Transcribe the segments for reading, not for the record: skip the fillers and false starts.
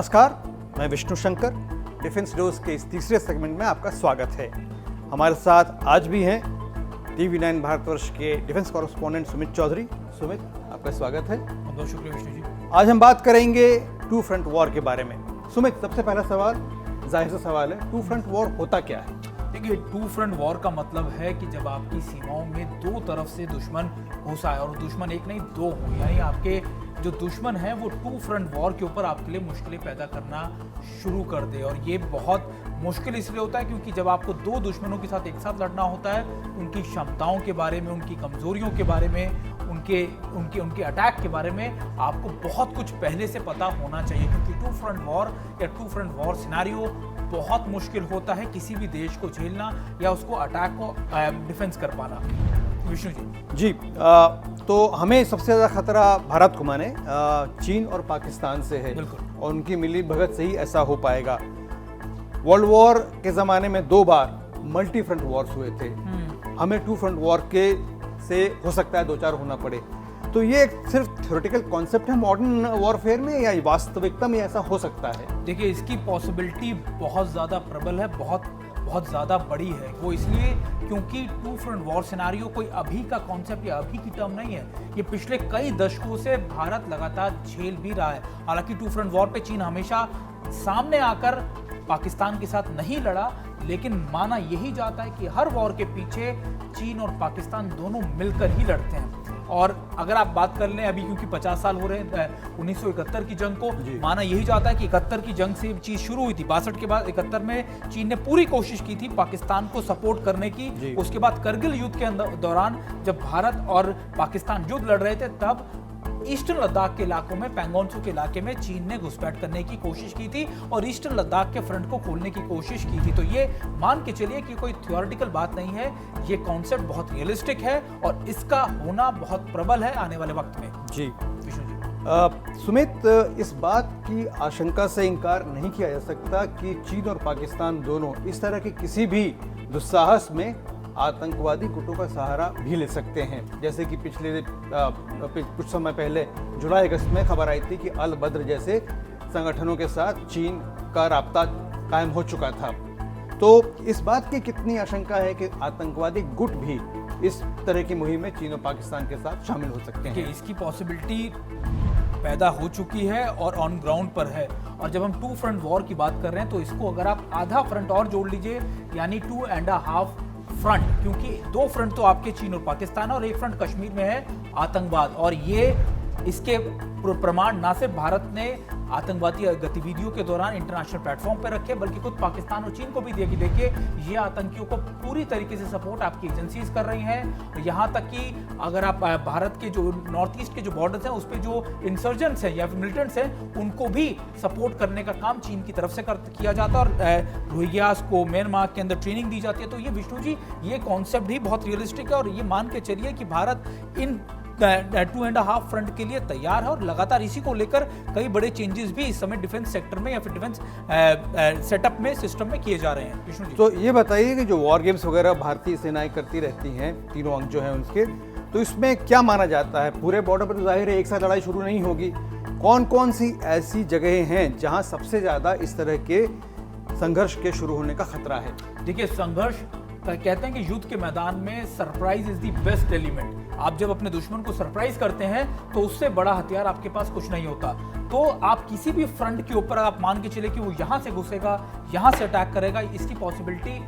नमस्कार, मैं Vishnu Shankar. Defence news के इस तीसरे सेगमेंट में आपका स्वागत है। हमारे साथ आज भी हैं TV9 भारतवर्ष के डिफेंस कॉरेस्पॉन्डेंट सुमित चौधरी। सुमित, आपका स्वागत है। बहुत शुक्रिया विष्णु जी। आज हम बात करेंगे टू फ्रंट वॉर के बारे में। सुमित, सबसे पहला सवाल जाहिर सा सवाल है, टू फ्रंट वॉर होता क्या है? देखिए, टू फ्रंट वॉर का मतलब है कि जब आपकी सीमाओं में दो तरफ से दुश्मन घुसा है, और दुश्मन एक नहीं दो हो, यानी आपके जो दुश्मन है वो टू फ्रंट वॉर के ऊपर आपके लिए मुश्किलें पैदा करना शुरू कर दे। और ये बहुत मुश्किल इसलिए होता है क्योंकि जब आपको दो दुश्मनों के साथ एक साथ लड़ना होता है, उनकी क्षमताओं के बारे में, उनकी कमजोरियों के बारे में, उनके अटैक के बारे में आपको बहुत कुछ पहले से पता होना चाहिए। क्योंकि टू फ्रंट वॉर या टू फ्रंट वॉर सिनेरियो बहुत मुश्किल होता है किसी भी देश को झेलना या उसको अटैक को डिफेंस कर पाना। विष्णु जी। तो हमें सबसे ज़्यादा खतरा भारत को माने चीन और पाकिस्तान से है। बिल्कुल। और उनकी मिली भगत से ही ऐसा हो पाएगा। वर्ल्ड वॉर के ज़माने में 2 बार मल्टी फ्रंट वॉर्स हुए थे। हमें टू फ्रंट वॉर के से हो सकता है 2-4 होना पड़े। तो ये सिर्फ थ्योरेटिकल कॉन्सेप्ट है मॉडर्न वॉरफेयर में, या वास्तविकता में ऐसा हो सकता है? देखिए, इसकी पॉसिबिलिटी बहुत ज़्यादा प्रबल है, बहुत ज़्यादा बड़ी है। वो इसलिए क्योंकि टू फ्रंट वॉर सिनेरियो कोई अभी का कॉन्सेप्ट या अभी की टर्म नहीं है। ये पिछले कई दशकों से भारत लगातार झेल भी रहा है। हालांकि टू फ्रंट वॉर पे चीन हमेशा सामने आकर पाकिस्तान के साथ नहीं लड़ा, लेकिन माना यही जाता है कि हर वॉर के पीछे चीन और पाकिस्तान दोनों मिलकर ही लड़ते हैं। और अगर आप बात कर लें अभी, क्योंकि 50 साल हो रहे हैं 1971 की जंग को, माना यही जाता है कि 71 की जंग से चीज शुरू हुई थी। 62 के बाद 71 में चीन ने पूरी कोशिश की थी पाकिस्तान को सपोर्ट करने की। उसके बाद करगिल युद्ध के दौरान जब भारत और पाकिस्तान युद्ध लड़ रहे थे, तब ईस्टर्न लद्दाख के इलाकों में, पैंगोंगसू के इलाके में चीन ने घुसपैठ करने की कोशिश की थी और ईस्टर्न लद्दाख के फ्रंट को खोलने की कोशिश की थी। तो ये मान के चलिए कि कोई थ्योरेटिकल बात नहीं है, ये कॉन्सेप्ट बहुत रियलिस्टिक है और इसका होना बहुत प्रबल है आने वाले वक्त में। जी विष्णु जी। सुमित, इस बात की आशंका से इनकार नहीं किया जा सकता कि चीन और पाकिस्तान दोनों इस तरह के किसी भी दुस्साहस में आतंकवादी गुटों का सहारा भी ले सकते हैं। जैसे कि पिछले कुछ समय पहले जुलाई अगस्त में खबर आई थी कि अल बद्र जैसे संगठनों के साथ चीन का राब्ता कायम हो चुका था। तो इस बात की कितनी आशंका है कि आतंकवादी गुट भी इस तरह की मुहिम में चीन और पाकिस्तान के साथ शामिल हो सकते हैं? इसकी पॉसिबिलिटी पैदा हो चुकी है और ऑन ग्राउंड पर है। और जब हम टू फ्रंट वॉर की बात कर रहे हैं तो इसको अगर आप आधा फ्रंट और जोड़ लीजिए, यानी 2.5 फ्रंट, क्योंकि 2 फ्रंट तो आपके चीन और पाकिस्तान और एक फ्रंट कश्मीर में है आतंकवाद। और ये इसके प्रमाण ना सिर्फ भारत ने आतंकवादी गतिविधियों के दौरान इंटरनेशनल प्लेटफॉर्म पर रखे, बल्कि खुद पाकिस्तान और चीन को भी दिए कि देखिए ये आतंकियों को पूरी तरीके से सपोर्ट आपकी एजेंसीज कर रही हैं। यहाँ तक कि अगर आप भारत के जो नॉर्थ ईस्ट के जो बॉर्डर्स हैं उस पर जो इंसर्जेंट्स हैं या फिर मिलिटेंट्स हैं, उनको भी सपोर्ट करने का काम चीन की तरफ से किया जाता है और रोहिंग्यास को म्यांमार के अंदर ट्रेनिंग दी जाती है। तो ये विष्णु जी, ये कॉन्सेप्ट भी बहुत रियलिस्टिक है और ये मान के चलिए कि भारत इन 2.5 फ्रंट के लिए तैयार है और लगातार इसी को लेकर कई बड़े चेंजेस भी इस समय डिफेंस सेक्टर में या फिर डिफेंस सेटअप में, सिस्टम में किए जा रहे हैं। विष्णु जी, तो ये बताइए कि जो वॉर गेम्स वगैरह भारतीय सेनाएं करती रहती हैं, तीनों अंग जो हैं उनके, तो इसमें क्या माना जाता है? पूरे बॉर्डर पर तो जाहिर है एक साथ लड़ाई शुरू नहीं होगी। कौन कौन सी ऐसी जगहें हैं जहां सबसे ज़्यादा इस तरह के संघर्ष के शुरू होने का खतरा है? देखिए, संघर्ष कहते हैं कि युद्ध के मैदान में surprise is the best element. आप जब अपने दुश्मन को सरप्राइज करते हैं तो उससे बड़ा हथियार आपके पास कुछ नहीं होता। तो आप किसी भी फ्रंट के ऊपर आप मान के चले कि वो यहां से घुसेगा, यहां से अटैक करेगा, इसकी पॉसिबिलिटी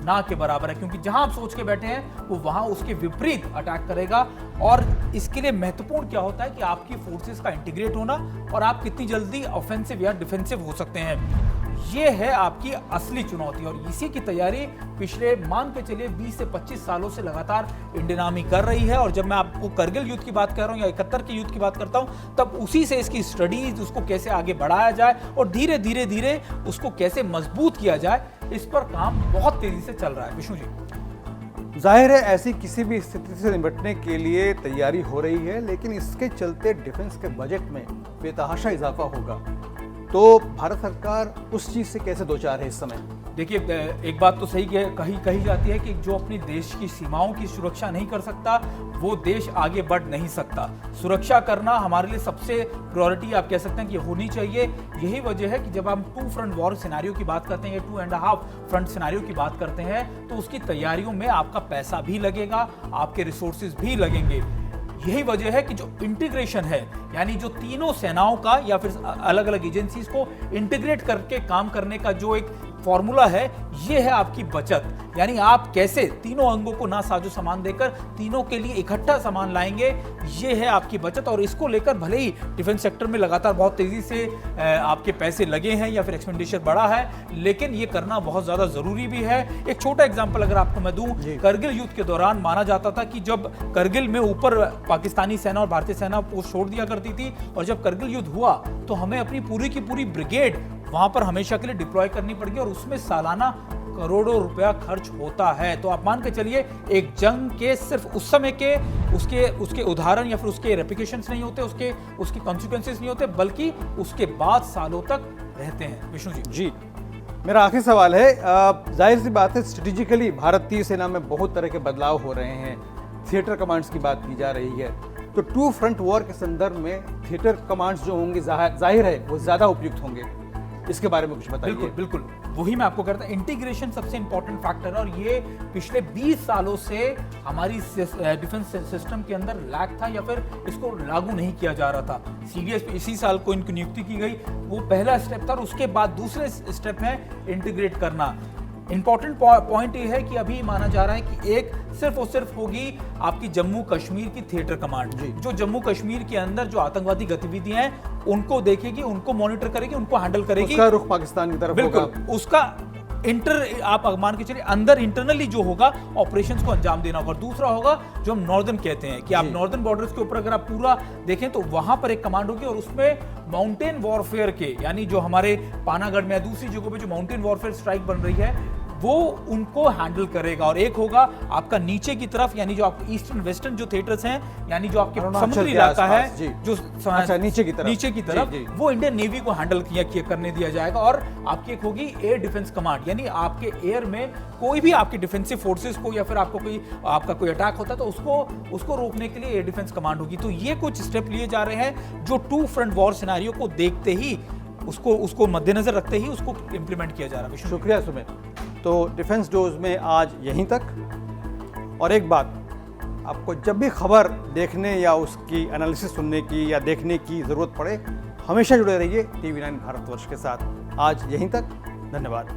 ना के बराबर है। क्योंकि जहां आप सोच के बैठे हैं वो वहां उसके विपरीत अटैक करेगा। और इसके लिए महत्वपूर्ण क्या होता है कि आपकी फोर्सेस का इंटीग्रेट होना और आप कितनी जल्दी ऑफेंसिव या डिफेंसिव हो सकते हैं। ये है आपकी असली चुनौती और इसी की तैयारी पिछले मान के चलिए 20 से 25 सालों से लगातार इंडियन आर्मी कर रही है। और जब मैं आपको करगिल युद्ध की बात कर रहा हूँ या 71 के युद्ध की बात करता हूँ, तब उसी से इसकी स्टडीज, उसको कैसे आगे बढ़ाया जाए और धीरे धीरे धीरे उसको कैसे मजबूत किया जाए, इस पर काम बहुत तेजी से चल रहा है। विष्णु जी, जाहिर है ऐसी किसी भी स्थिति से निपटने के लिए तैयारी हो रही है, लेकिन इसके चलते डिफेंस के बजट में बेतहाशा इजाफा होगा। तो भारत सरकार उस चीज से कैसे दो चार है इस समय? देखिए, एक बात तो सही कही जाती है कि जो अपनी देश की सीमाओं की सुरक्षा नहीं कर सकता वो देश आगे बढ़ नहीं सकता। सुरक्षा करना हमारे लिए सबसे प्रायोरिटी आप कह सकते हैं कि होनी चाहिए। यही वजह है कि जब हम 2 फ्रंट वॉर सिनेरियो की बात करते हैं या 2.5 फ्रंट सिनेरियो की बात करते हैं तो उसकी तैयारियों में आपका पैसा भी लगेगा, आपके रिसोर्सेज भी लगेंगे। यही वजह है कि जो इंटीग्रेशन है, यानी जो तीनों सेनाओं का या फिर अलग अलग एजेंसीज को इंटीग्रेट करके काम करने का जो एक फॉर्मूला है, ये है आपकी बचत। यानी आप कैसे तीनों अंगों को ना साजो सामान देकर तीनों के लिए इकट्ठा सामान लाएंगे, ये है आपकी बचत। और इसको लेकर भले ही डिफेंस सेक्टर में लगातार बहुत तेजी से आपके पैसे लगे हैं या फिर एक्सपेंडिचर बढ़ा है, लेकिन ये करना बहुत ज्यादा जरूरी भी है। एक छोटा एग्जांपल अगर आपको मैं दूं, करगिल युद्ध के दौरान माना जाता था कि जब करगिल में ऊपर पाकिस्तानी सेना और भारतीय सेना पोस्ट छोड़ दिया करती थी, और जब करगिल युद्ध हुआ तो हमें अपनी पूरी की पूरी ब्रिगेड वहां पर हमेशा के लिए डिप्लॉय करनी पड़ेगी, और उसमें सालाना करोड़ों रुपया खर्च होता है। तो आप मान के चलिए एक जंग के सिर्फ उस समय के उसके उदाहरण या फिर उसके रेप्लिकेशंस नहीं होते, उसके कॉन्सिक्वेंसेस नहीं होते, बल्कि उसके बाद सालों तक रहते हैं। विष्णु जी, मेरा आखिरी सवाल है, जाहिर सी बात है स्ट्रेटेजिकली भारतीय सेना में बहुत तरह के बदलाव हो रहे हैं, थिएटर कमांड्स की बात की जा रही है, तो 2 फ्रंट वॉर के संदर्भ में थिएटर कमांड्स जो होंगे जाहिर है वो ज्यादा उपयुक्त होंगे, इसके बारे में कुछ बताइए। बिल्कुल बिल्कुल, वही मैं आपको कहता हूं, इंटीग्रेशन सबसे इंपॉर्टेंट फैक्टर है, और ये पिछले 20 सालों से हमारी डिफेंस सिस्टम के अंदर लैक था या फिर इसको लागू नहीं किया जा रहा था। सीडीएस पे इसी साल को इनकी नियुक्ति की गई, वो पहला स्टेप था, और उसके बाद दूसरे स्टेप है इंटीग्रेट करना। इंपॉर्टेंट पॉइंट ये है कि अभी माना जा रहा है कि एक सिर्फ और सिर्फ होगी आपकी जम्मू कश्मीर की थिएटर कमांड, जो जम्मू कश्मीर के अंदर जो आतंकवादी गतिविधियां हैं उनको देखेगी, उनको मॉनिटर करेगी, उनको हैंडल करेगी। उसका रुख पाकिस्तान की तरफ होगा। बिल्कुल, उसका आप मान के चलिए अंदर इंटरनली जो होगा ऑपरेशंस को अंजाम देना होगा। और दूसरा होगा जो हम नॉर्दर्न कहते हैं कि आप नॉर्दर्न बॉर्डर्स के ऊपर अगर आप पूरा देखें तो वहां पर एक कमांड होगी, और उसमें माउंटेन वॉरफेयर के, यानी जो हमारे पानागढ़ में दूसरी जगहों पे जो माउंटेन वॉरफेयर स्ट्राइक बन रही है वो उनको हैंडल करेगा। और एक होगा आपका नीचे की तरफ, यानी जो आपके ईस्टर्न वेस्टर्न जो थिएटर्स हैं, यानी जो आपके समुद्री इलाका है, जो नीचे की तरफ वो इंडियन नेवी को हैंडल करने दिया जाएगा। और आपकी एक होगी एयर डिफेंस कमांड, यानी आपके एयर में कोई भी आपके डिफेंसिव फोर्सेस को या फिर आपका कोई अटैक होता है तो उसको रोकने के लिए एयर डिफेंस कमांड होगी। तो ये कुछ स्टेप लिए जा रहे हैं जो 2 फ्रंट वॉर सिनेरियो को देखते ही उसको मद्देनजर रखते ही उसको इंप्लीमेंट किया जा रहा है। शुक्रिया सुमित। तो डिफेंस डोज में आज यहीं तक। और एक बात, आपको जब भी खबर देखने या उसकी एनालिसिस सुनने की या देखने की ज़रूरत पड़े, हमेशा जुड़े रहिए TV9 भारतवर्ष के साथ। आज यहीं तक, धन्यवाद।